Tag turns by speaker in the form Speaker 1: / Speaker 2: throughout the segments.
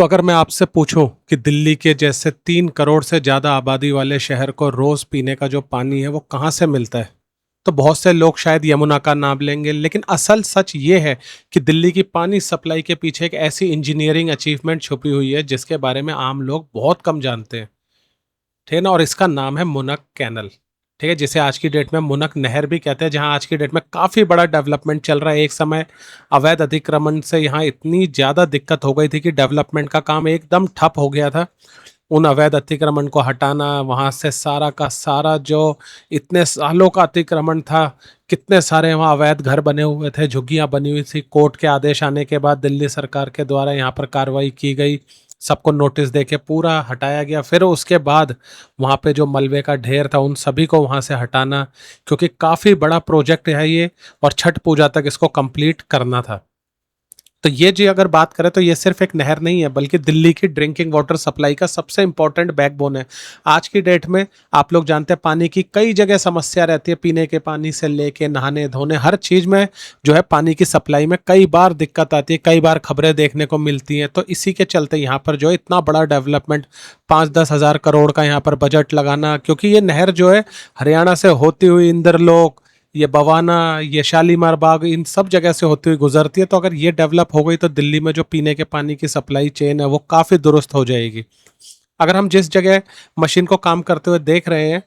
Speaker 1: तो अगर मैं आपसे पूछूं कि दिल्ली के जैसे 3 करोड़ से ज़्यादा आबादी वाले शहर को रोज़ पीने का जो पानी है वो कहाँ से मिलता है, तो बहुत से लोग शायद यमुना का नाम लेंगे। लेकिन असल सच ये है कि दिल्ली की पानी सप्लाई के पीछे एक ऐसी इंजीनियरिंग अचीवमेंट छुपी हुई है जिसके बारे में आम लोग बहुत कम जानते हैं। ठीक है ना। और इसका नाम है मुनक कैनल। ठीक है, जिसे आज की डेट में मुनक नहर भी कहते हैं, जहां आज की डेट में काफ़ी बड़ा डेवलपमेंट चल रहा है। एक समय अवैध अतिक्रमण से यहाँ इतनी ज़्यादा दिक्कत हो गई थी कि डेवलपमेंट का काम एकदम ठप हो गया था। उन अवैध अतिक्रमण को हटाना, वहाँ से सारा का सारा जो इतने सालों का अतिक्रमण था, कितने सारे वहाँ अवैध घर बने हुए थे, झुग्गियाँ बनी हुई थी। कोर्ट के आदेश आने के बाद दिल्ली सरकार के द्वारा यहाँ पर कार्रवाई की गई, सबको नोटिस देके पूरा हटाया गया। फिर उसके बाद वहाँ पे जो मलबे का ढेर था उन सभी को वहाँ से हटाना, क्योंकि काफ़ी बड़ा प्रोजेक्ट है ये और छठ पूजा तक इसको कंप्लीट करना था। तो ये जी अगर बात करें तो ये सिर्फ एक नहर नहीं है, बल्कि दिल्ली की ड्रिंकिंग वाटर सप्लाई का सबसे इंपॉर्टेंट बैकबोन है। आज की डेट में आप लोग जानते हैं पानी की कई जगह समस्या रहती है, पीने के पानी से लेके नहाने धोने हर चीज़ में जो है पानी की सप्लाई में कई बार दिक्कत आती है, कई बार खबरें देखने को मिलती हैं। तो इसी के चलते यहाँ पर जो है इतना बड़ा डेवलपमेंट 5-10 हज़ार करोड़ का यहाँ पर बजट लगाना, क्योंकि ये नहर जो है हरियाणा से होती हुई इंदरलोक, ये बवाना, ये शालीमार बाग, इन सब जगह से होती हुई गुजरती है। तो अगर ये डेवलप हो गई तो दिल्ली में जो पीने के पानी की सप्लाई चेन है वो काफ़ी दुरुस्त हो जाएगी। अगर हम जिस जगह मशीन को काम करते हुए देख रहे हैं,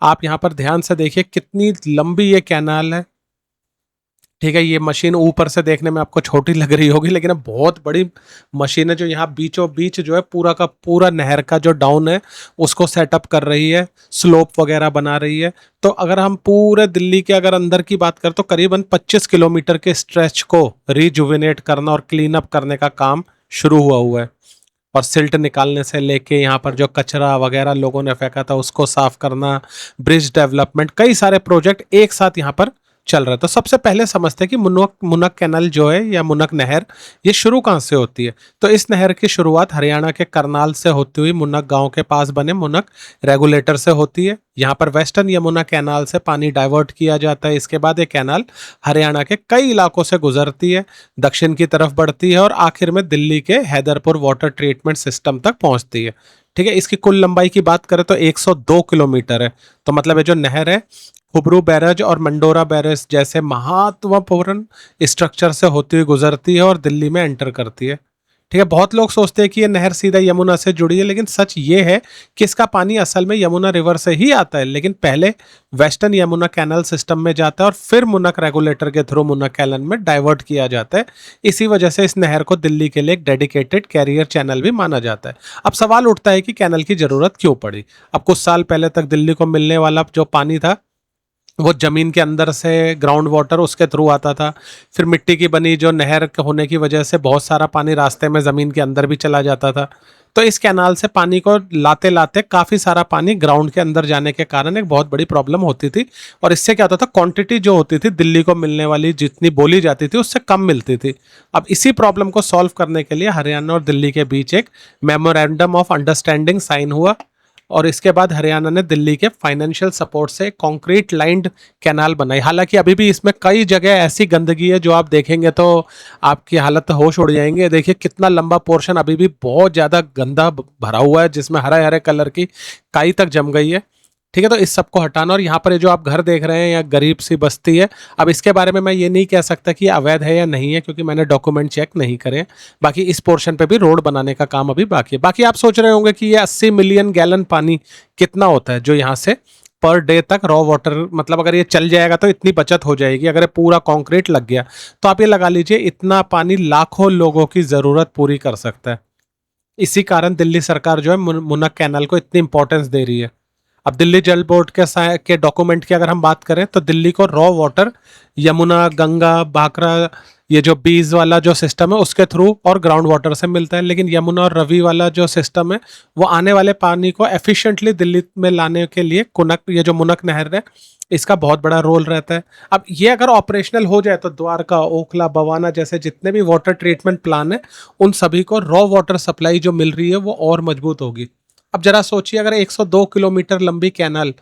Speaker 1: आप यहाँ पर ध्यान से देखिए कितनी लंबी ये कैनाल है। ठीक है, ये मशीन ऊपर से देखने में आपको छोटी लग रही होगी, लेकिन अब बहुत बड़ी मशीन है जो यहाँ बीचों बीच जो है पूरा का पूरा नहर का जो डाउन है उसको सेटअप कर रही है, स्लोप वगैरह बना रही है। तो अगर हम पूरे दिल्ली के अगर अंदर की बात करें तो करीबन 25 किलोमीटर के स्ट्रेच को रिजुविनेट करना और क्लीन अप करने का काम शुरू हुआ है। और सिल्ट निकालने से लेके यहाँ पर जो कचरा वगैरह लोगों ने फेंका था उसको साफ करना, ब्रिज डेवलपमेंट, कई सारे प्रोजेक्ट एक साथ यहाँ पर चल रहा है। तो सबसे पहले समझते हैं कि मुनक मुनक कैनल जो है या मुनक नहर, ये शुरू कहाँ से होती है। तो इस नहर की शुरुआत हरियाणा के करनाल से होती हुई मुनक गांव के पास बने मुनक रेगुलेटर से होती है। यहाँ पर वेस्टर्न यमुना कैनाल से पानी डाइवर्ट किया जाता है। इसके बाद ये कैनाल हरियाणा के कई इलाकों से गुजरती है, दक्षिण की तरफ बढ़ती है और आखिर में दिल्ली के हैदरपुर वाटर ट्रीटमेंट सिस्टम तक पहुंचती है। ठीक है, इसकी कुल लंबाई की बात करें तो 102 किलोमीटर है। तो मतलब ये जो नहर है हुबरू बैराज और मंडोरा बैराज जैसे महत्वपूर्ण स्ट्रक्चर से होती हुई गुजरती है और दिल्ली में एंटर करती है। ठीक है, बहुत लोग सोचते हैं कि ये नहर सीधा यमुना से जुड़ी है, लेकिन सच ये है कि इसका पानी असल में यमुना रिवर से ही आता है, लेकिन पहले वेस्टर्न यमुना कैनल सिस्टम में जाता है और फिर मुनक रेगुलेटर के थ्रू मुनक कैनल में डाइवर्ट किया जाता है। इसी वजह से इस नहर को दिल्ली के लिए एक डेडिकेटेड कैरियर चैनल भी माना जाता है। अब सवाल उठता है कि कैनल की जरूरत क्यों पड़ी। अब कुछ साल पहले तक दिल्ली को मिलने वाला जो पानी था वो जमीन के अंदर से ग्राउंड वाटर उसके थ्रू आता था। फिर मिट्टी की बनी जो नहर होने की वजह से बहुत सारा पानी रास्ते में ज़मीन के अंदर भी चला जाता था। तो इस कैनाल से पानी को लाते लाते काफ़ी सारा पानी ग्राउंड के अंदर जाने के कारण एक बहुत बड़ी प्रॉब्लम होती थी। और इससे क्या होता था, क्वांटिटी जो होती थी दिल्ली को मिलने वाली जितनी बोली जाती थी उससे कम मिलती थी। अब इसी प्रॉब्लम को सॉल्व करने के लिए हरियाणा और दिल्ली के बीच एक मेमोरेंडम ऑफ अंडरस्टैंडिंग साइन हुआ और इसके बाद हरियाणा ने दिल्ली के फाइनेंशियल सपोर्ट से कंक्रीट लाइंड कैनाल बनाई। हालांकि अभी भी इसमें कई जगह ऐसी गंदगी है जो आप देखेंगे तो आपकी हालत होश उड़ जाएंगे। देखिए कितना लंबा पोर्शन अभी भी बहुत ज़्यादा गंदा भरा हुआ है, जिसमें हरे हरे कलर की काई तक जम गई है। ठीक है, तो इस सबको हटाना। और यहाँ पर ये जो आप घर देख रहे हैं या गरीब सी बस्ती है, अब इसके बारे में मैं ये नहीं कह सकता कि अवैध है या नहीं है, क्योंकि मैंने डॉक्यूमेंट चेक नहीं करे। बाकी इस पोर्शन पे भी रोड बनाने का काम अभी बाकी है। बाकी आप सोच रहे होंगे कि ये 80 मिलियन गैलन पानी कितना होता है जो यहाँ से पर डे तक रॉ वाटर, मतलब अगर ये चल जाएगा तो इतनी बचत हो जाएगी। अगर ये पूरा कंक्रीट लग गया तो आप ये लगा लीजिए इतना पानी लाखों लोगों की ज़रूरत पूरी कर सकता है। इसी कारण दिल्ली सरकार जो है मुनक कैनाल को इतनी इंपॉर्टेंस दे रही है। अब दिल्ली जल बोर्ड के डॉक्यूमेंट की अगर हम बात करें तो दिल्ली को रॉ वाटर यमुना, गंगा, भाखरा, ये जो बीज वाला जो सिस्टम है उसके थ्रू और ग्राउंड वाटर से मिलता है। लेकिन यमुना और रवि वाला जो सिस्टम है वो आने वाले पानी को एफिशिएंटली दिल्ली में लाने के लिए ये जो मुनक नहर है इसका बहुत बड़ा रोल रहता है। अब ये अगर ऑपरेशनल हो जाए तो द्वारका, ओखला, बवाना जैसे जितने भी वाटर ट्रीटमेंट प्लान है उन सभी को रॉ वाटर सप्लाई जो मिल रही है वो और मजबूत होगी। अब जरा सोचिए, अगर 102 किलोमीटर लंबी कैनाल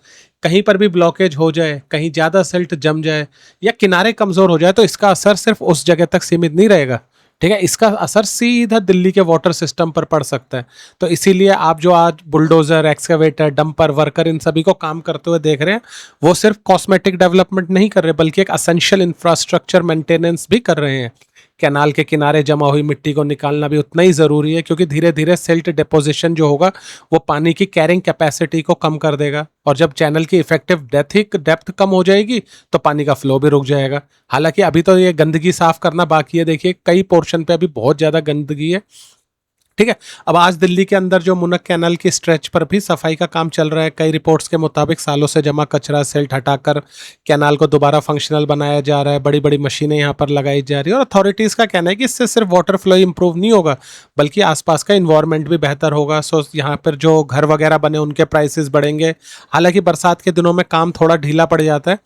Speaker 1: कहीं पर भी ब्लॉकेज हो जाए, कहीं ज़्यादा सिल्ट जम जाए या किनारे कमज़ोर हो जाए तो इसका असर सिर्फ उस जगह तक सीमित नहीं रहेगा। ठीक है, इसका असर सीधा दिल्ली के वाटर सिस्टम पर पड़ सकता है। तो इसीलिए आप जो आज bulldozer, excavator, dumper, worker in सभी को काम करते हुए देख रहे हैं, वो सिर्फ कॉस्मेटिक डेवलपमेंट नहीं कर रहे बल्कि एक असेंशियल इंफ्रास्ट्रक्चर मेंटेनेंस भी कर रहे हैं। कैनाल के किनारे जमा हुई मिट्टी को निकालना भी उतना ही ज़रूरी है, क्योंकि धीरे धीरे सिल्ट डिपोजिशन जो होगा वो पानी की कैरिंग कैपेसिटी को कम कर देगा, और जब चैनल की इफेक्टिव डेप्थ कम हो जाएगी तो पानी का फ्लो भी रुक जाएगा। हालांकि अभी तो ये गंदगी साफ करना बाकी है, देखिए कई पोर्शन पे अभी बहुत ज़्यादा गंदगी है। ठीक है, अब आज दिल्ली के अंदर जो मुनक कैनाल की स्ट्रेच पर भी सफाई का काम चल रहा है। कई रिपोर्ट्स के मुताबिक सालों से जमा कचरा सिल्ट हटाकर कैनाल को दोबारा फंक्शनल बनाया जा रहा है, बड़ी बड़ी मशीनें यहाँ पर लगाई जा रही है, और अथॉरिटीज़ का कहना है कि इससे सिर्फ वाटर फ्लो इंप्रूव नहीं होगा बल्कि आसपास का इन्वायरमेंट भी बेहतर होगा। सो यहाँ पर जो घर वगैरह बने उनके प्राइसेस बढ़ेंगे। हालांकि बरसात के दिनों में काम थोड़ा ढीला पड़ जाता है।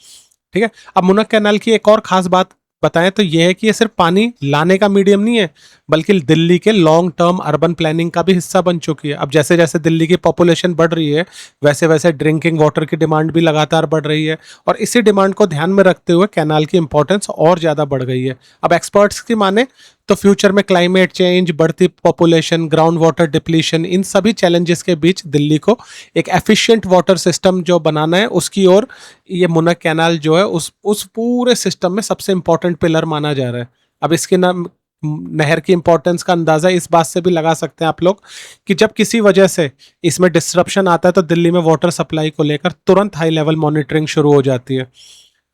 Speaker 1: ठीक है, अब मुनक कैनाल की एक और खास बात बताएं तो यह है कि ये सिर्फ पानी लाने का मीडियम नहीं है बल्कि दिल्ली के लॉन्ग टर्म अर्बन प्लानिंग का भी हिस्सा बन चुकी है। अब जैसे जैसे दिल्ली की पॉपुलेशन बढ़ रही है वैसे वैसे ड्रिंकिंग वाटर की डिमांड भी लगातार बढ़ रही है, और इसी डिमांड को ध्यान में रखते हुए कैनाल की इंपॉर्टेंस और ज़्यादा बढ़ गई है। अब एक्सपर्ट्स की माने तो फ्यूचर में क्लाइमेट चेंज, बढ़ती पॉपुलेशन, ग्राउंड वाटर डिप्लीशन, इन सभी चैलेंजेस के बीच दिल्ली को एक एफिशिएंट वाटर सिस्टम जो बनाना है उसकी ओर ये मुनक कैनाल जो है उस पूरे सिस्टम में सबसे इंपॉर्टेंट पिलर माना जा रहा है। अब इसके नाम नहर की इंपॉर्टेंस का अंदाजा इस बात से भी लगा सकते हैं आप लोग कि जब किसी वजह से इसमें डिस्ट्रप्शन आता है तो दिल्ली में वाटर सप्लाई को लेकर तुरंत हाई लेवल मॉनिटरिंग शुरू हो जाती है।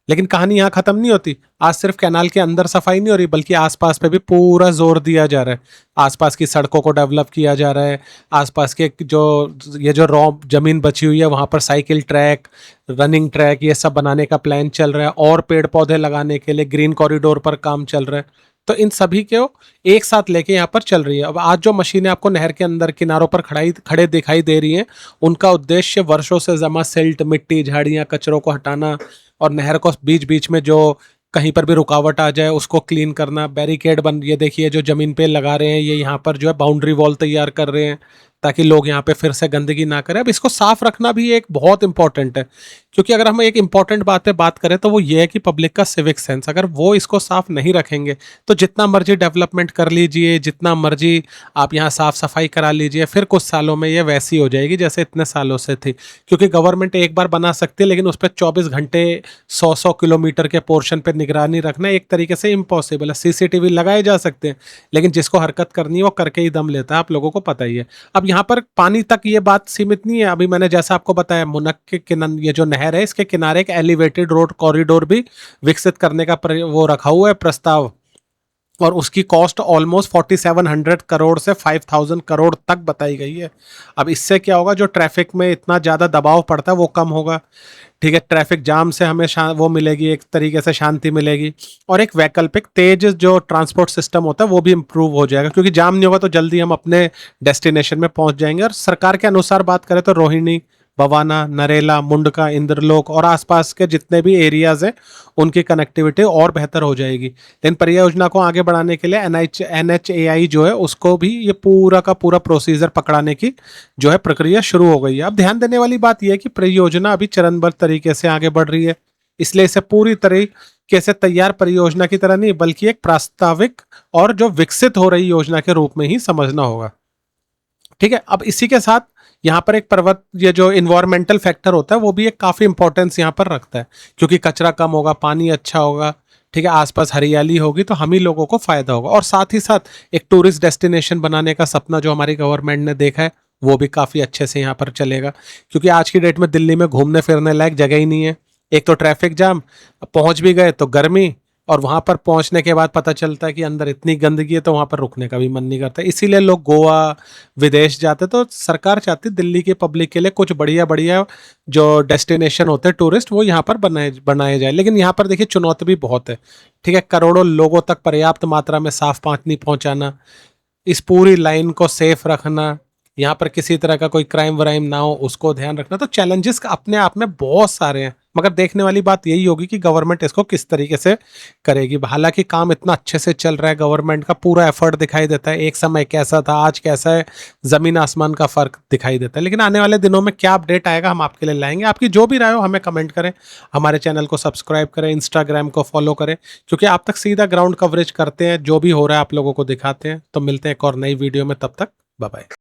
Speaker 1: लेकिन कहानी यहाँ खत्म नहीं होती। आज सिर्फ कैनाल के अंदर सफाई नहीं हो रही बल्कि आसपास पे भी पूरा जोर दिया जा रहा है। आसपास की सड़कों को डेवलप किया जा रहा है। आसपास के जो ये जो रॉ जमीन बची हुई है वहाँ पर साइकिल ट्रैक, रनिंग ट्रैक, ये सब बनाने का प्लान चल रहा है, और पेड़ पौधे लगाने के लिए ग्रीन कॉरिडोर पर काम चल रहा है। तो इन सभी को एक साथ लेके यहाँ पर चल रही है। अब आज जो मशीनें आपको नहर के अंदर किनारों पर खड़े दिखाई दे रही हैं, उनका उद्देश्य वर्षों से जमा सिल्ट, मिट्टी, झाड़ियाँ, कचरों को हटाना, और नहर को बीच बीच में जो कहीं पर भी रुकावट आ जाए उसको क्लीन करना। बैरिकेड बन, ये देखिए जो जमीन पे लगा रहे हैं, ये यहाँ पर जो है बाउंड्री वॉल तैयार कर रहे हैं ताकि लोग यहाँ पे फिर से गंदगी ना करें। अब इसको साफ रखना भी एक बहुत इंपॉर्टेंट है, क्योंकि अगर हम एक इंपॉर्टेंट बात पे बात करें तो वो ये है कि पब्लिक का सिविक सेंस, अगर वो इसको साफ नहीं रखेंगे तो जितना मर्जी डेवलपमेंट कर लीजिए, जितना मर्जी आप यहाँ साफ सफाई करा लीजिए, फिर कुछ सालों में ये वैसी हो जाएगी जैसे इतने सालों से थी। क्योंकि गवर्नमेंट एक बार बना सकती है लेकिन उस पर 24 घंटे 100-100 किलोमीटर के पोर्शन पर निगरानी रखना एक तरीके से इम्पॉसिबल है। सीसीटीवी लगाए जा सकते हैं लेकिन जिसको हरकत करनी है वो करके ही दम लेता है, आप लोगों को पता ही है। अब यहाँ पर पानी तक ये बात सीमित नहीं है। अभी मैंने जैसा आपको बताया मुनक के किनारे ये जो नहर है इसके किनारे एक एलिवेटेड रोड कॉरिडोर भी विकसित करने का वो रखा हुआ है प्रस्ताव, और उसकी कॉस्ट ऑलमोस्ट 4700 करोड़ से 5000 करोड़ तक बताई गई है। अब इससे क्या होगा, जो ट्रैफिक में इतना ज़्यादा दबाव पड़ता है वो कम होगा। ठीक है, ट्रैफिक जाम से हमें वो मिलेगी, एक तरीके से शांति मिलेगी, और एक वैकल्पिक तेज जो ट्रांसपोर्ट सिस्टम होता है वो भी इम्प्रूव हो जाएगा, क्योंकि जाम नहीं होगा तो जल्दी हम अपने डेस्टिनेशन में पहुंच जाएंगे। और सरकार के अनुसार बात करें तो रोहिणी, बवाना, नरेला, मुंडका, इंद्रलोक और आसपास के जितने भी एरियाज हैं उनकी कनेक्टिविटी और बेहतर हो जाएगी। लेकिन परियोजना को आगे बढ़ाने के लिए NHAI जो है उसको भी ये पूरा का पूरा प्रोसीजर पकड़ाने की जो है प्रक्रिया शुरू हो गई है। अब ध्यान देने वाली बात यह है कि परियोजना अभी चरणबद्ध तरीके से आगे बढ़ रही है, इसलिए इसे पूरी तरीके से तैयार परियोजना की तरह नहीं बल्कि एक प्रास्ताविक और जो विकसित हो रही योजना के रूप में ही समझना होगा। ठीक है, अब इसी के साथ यहाँ पर एक पर्वत, ये जो इन्वायरमेंटल फैक्टर होता है वो भी एक काफ़ी इंपॉर्टेंस यहाँ पर रखता है, क्योंकि कचरा कम होगा, पानी अच्छा होगा, ठीक है, आसपास हरियाली होगी तो हम ही लोगों को फायदा होगा। और साथ ही साथ एक टूरिस्ट डेस्टिनेशन बनाने का सपना जो हमारी गवर्नमेंट ने देखा है वो भी काफ़ी अच्छे से यहाँ पर चलेगा, क्योंकि आज की डेट में दिल्ली में घूमने फिरने लायक जगह ही नहीं है। एक तो ट्रैफिक जाम, पहुँच भी गए तो गर्मी, और वहां पर पहुंचने के बाद पता चलता है कि अंदर इतनी गंदगी है तो वहां पर रुकने का भी मन नहीं करता। इसीलिए लोग गोवा, विदेश जाते। तो सरकार चाहती दिल्ली के पब्लिक के लिए कुछ बढ़िया बढ़िया जो डेस्टिनेशन होते हैं टूरिस्ट वो यहाँ पर बनाए जाए। लेकिन यहाँ पर देखिए चुनौती भी बहुत है। ठीक है, करोड़ों लोगों तक पर्याप्त मात्रा में साफ पानी पहुंचाना, इस पूरी लाइन को सेफ रखना, यहाँ पर किसी तरह का कोई क्राइम व्राइम ना हो उसको ध्यान रखना, तो चैलेंजेस अपने आप में बहुत सारे हैं। मगर देखने वाली बात यही होगी कि गवर्नमेंट इसको किस तरीके से करेगी। हालांकि काम इतना अच्छे से चल रहा है, गवर्नमेंट का पूरा एफर्ट दिखाई देता है, एक समय कैसा था आज कैसा है, जमीन आसमान का फर्क दिखाई देता है। लेकिन आने वाले दिनों में क्या अपडेट आएगा हम आपके लिए लाएंगे। आपकी जो भी राय हो हमें कमेंट करें, हमारे चैनल को सब्सक्राइब करें, इंस्टाग्राम को फॉलो करें, क्योंकि आप तक सीधा ग्राउंड कवरेज करते हैं, जो भी हो रहा है आप लोगों को दिखाते हैं। तो मिलते हैं एक और नई वीडियो में, तब तक बाय बाय।